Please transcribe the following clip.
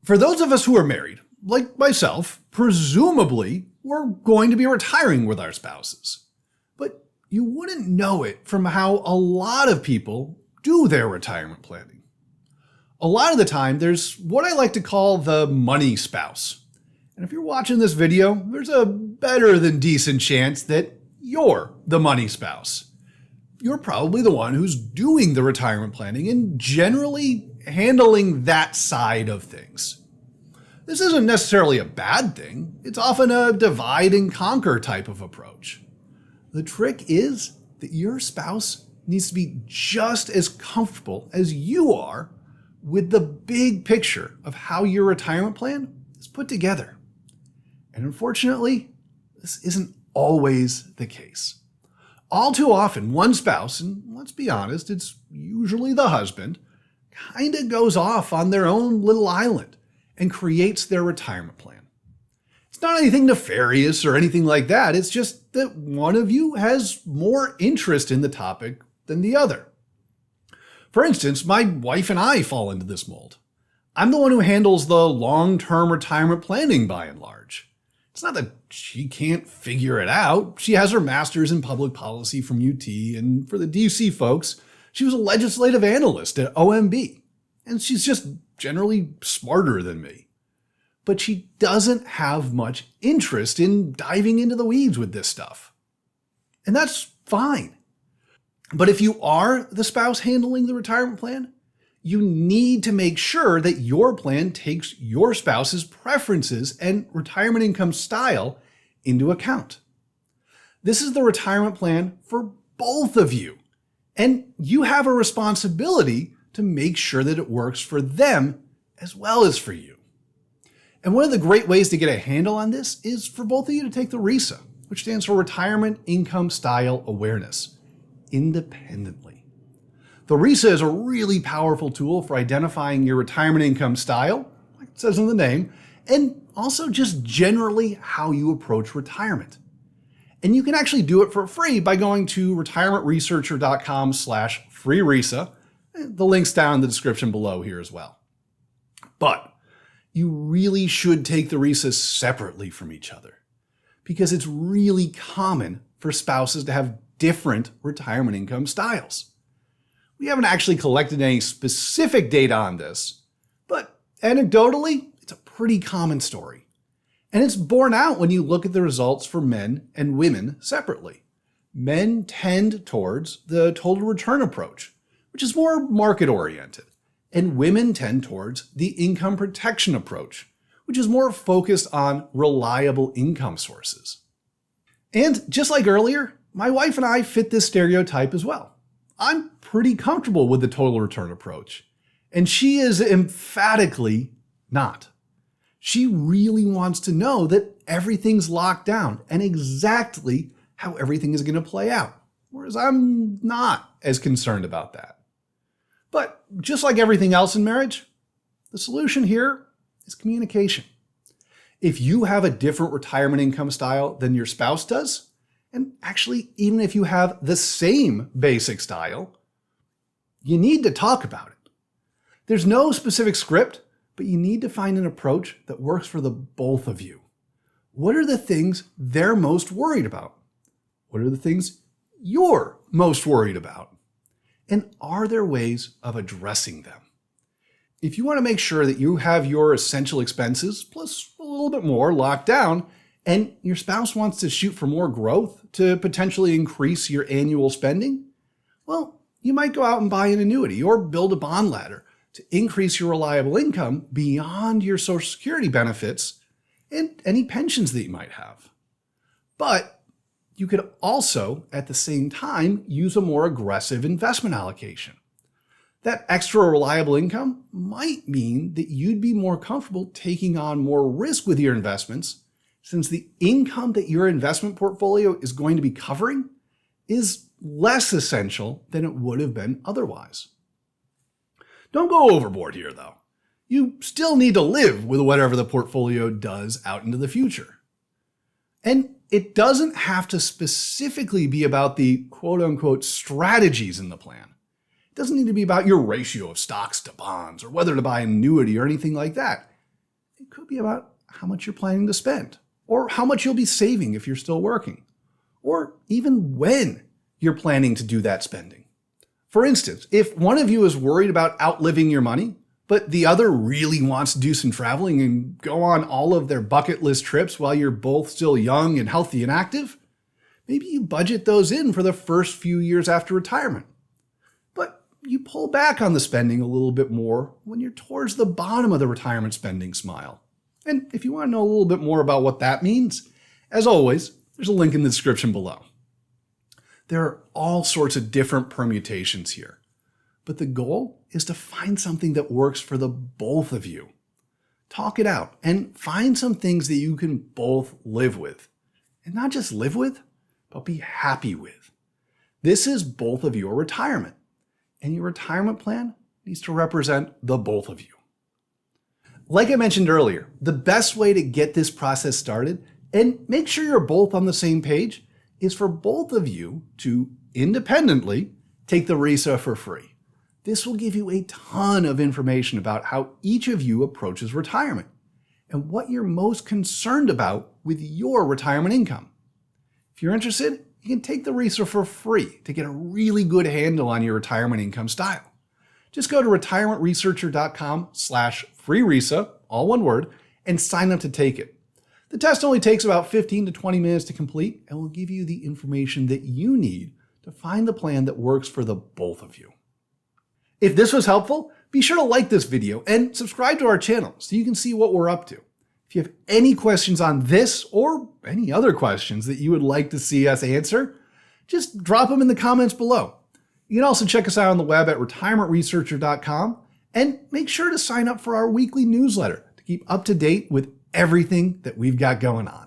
For those of us who are married, like myself, presumably we're going to be retiring with our spouses. But you wouldn't know it from how a lot of people do their retirement planning. A lot of the time, there's what I like to call the money spouse. And if you're watching this video, there's a better than decent chance that you're the money spouse. You're probably the one who's doing the retirement planning and generally handling that side of things. This isn't necessarily a bad thing. It's often a divide and conquer type of approach. The trick is that your spouse needs to be just as comfortable as you are with the big picture of how your retirement plan is put together. And unfortunately, this isn't always the case. All too often, one spouse, and let's be honest, it's usually the husband, kind of goes off on their own little island and creates their retirement plan. It's not anything nefarious or anything like that. It's just that one of you has more interest in the topic than the other. For instance, my wife and I fall into this mold. I'm the one who handles the long-term retirement planning by and large. It's not that she can't figure it out. She has her master's in public policy from UT, and for the DC folks, she was a legislative analyst at OMB. And she's just generally smarter than me. But she doesn't have much interest in diving into the weeds with this stuff. And that's fine. But if you are the spouse handling the retirement plan, you need to make sure that your plan takes your spouse's preferences and retirement income style into account. This is the retirement plan for both of you, and you have a responsibility to make sure that it works for them as well as for you. And one of the great ways to get a handle on this is for both of you to take the RISA, which stands for Retirement Income Style Awareness, independently. The RISA is a really powerful tool for identifying your retirement income style, like it says in the name, and also just generally how you approach retirement. And you can actually do it for free by going to retirementresearcher.com/free RISA. The link's down in the description below here as well. But you really should take the RISA separately from each other because it's really common for spouses to have different retirement income styles. We haven't actually collected any specific data on this, but anecdotally, it's a pretty common story. And it's borne out when you look at the results for men and women separately. Men tend towards the total return approach, which is more market-oriented, and women tend towards the income protection approach, which is more focused on reliable income sources. And just like earlier, my wife and I fit this stereotype as well. I'm pretty comfortable with the total return approach, and she is emphatically not. She really wants to know that everything's locked down and exactly how everything is going to play out, whereas I'm not as concerned about that. But just like everything else in marriage, the solution here is communication. If you have a different retirement income style than your spouse does, and actually even if you have the same basic style, you need to talk about it. There's no specific script, but you need to find an approach that works for the both of you. What are the things they're most worried about? What are the things you're most worried about? And are there ways of addressing them? If you want to make sure that you have your essential expenses, plus a little bit more, locked down, and your spouse wants to shoot for more growth to potentially increase your annual spending, well, you might go out and buy an annuity or build a bond ladder to increase your reliable income beyond your Social Security benefits and any pensions that you might have. But you could also, at the same time, use a more aggressive investment allocation. That extra reliable income might mean that you'd be more comfortable taking on more risk with your investments, since the income that your investment portfolio is going to be covering is less essential than it would have been otherwise. Don't go overboard here, though. You still need to live with whatever the portfolio does out into the future. And it doesn't have to specifically be about the quote-unquote strategies in the plan. It doesn't need to be about your ratio of stocks to bonds or whether to buy an annuity or anything like that. could be about how much you're planning to spend, or how much you'll be saving if you're still working, or even when you're planning to do that spending. For instance, if one of you is worried about outliving your money, but the other really wants to do some traveling and go on all of their bucket list trips while you're both still young and healthy and active, maybe you budget those in for the first few years after retirement. But you pull back on the spending a little bit more when you're towards the bottom of the retirement spending smile. And if you want to know a little bit more about what that means, as always, there's a link in the description below. There are all sorts of different permutations here, but the goal is to find something that works for the both of you. Talk it out and find some things that you can both live with. And not just live with, but be happy with. This is both of your retirement, and your retirement plan needs to represent the both of you. Like I mentioned earlier, the best way to get this process started and make sure you're both on the same page is for both of you to independently take the RISA for free. This will give you a ton of information about how each of you approaches retirement and what you're most concerned about with your retirement income. If you're interested, you can take the RISA for free to get a really good handle on your retirement income style. Just go to retirementresearcher.com/free RISA, all one word, and sign up to take it. The test only takes about 15 to 20 minutes to complete and will give you the information that you need to find the plan that works for the both of you. If this was helpful, be sure to like this video and subscribe to our channel so you can see what we're up to. If you have any questions on this or any other questions that you would like to see us answer, just drop them in the comments below. You can also check us out on the web at retirementresearcher.com and make sure to sign up for our weekly newsletter to keep up to date with everything that we've got going on.